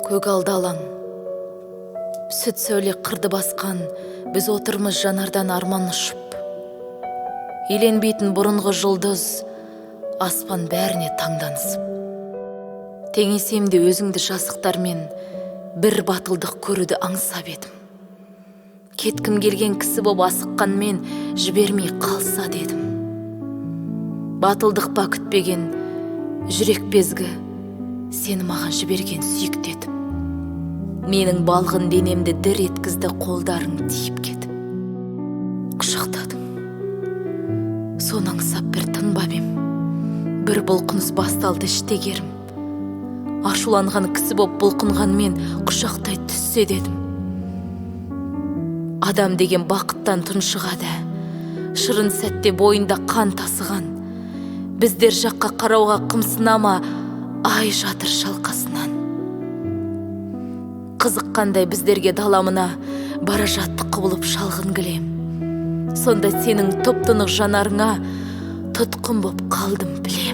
Көк алды алаң, сүт сөйле қырды басқан, біз отырмыз жанардан арман ұшып. Еленбейтін бұрынғы жұлдыз, аспан бәріне таңданысып. Теңесемде өзіңді жасықтармен, бір батылдық көруді аңсап едім. Кеткім келген кісі боп асыққанмен, жібермей қалса дедім. Батылдық па күтпеген, жүрек безгі, сені маған жіберген сүйіктетіп. Менің балғын денемді дір еткізді қолдарың тиіп кетіп. Құшақтадың, соны аңсап бір тынбап ем. Бір бұлқыныс басталды іштегерім. Ашуланған кісі боп бұлқынғанмен құшақтай түссе дедім. Адам деген бақыттан тұншығады, шырын сәтте бойында қан тасыған. Біздер жаққа қарауға қымсынама, ай жатыр шалқасынан. Қызыққандай біздерге даламына бара жатты құбылып шалғын кілем. Сонда сенің топ-тұнық жанарыңа тұтқын боп қалдым білем.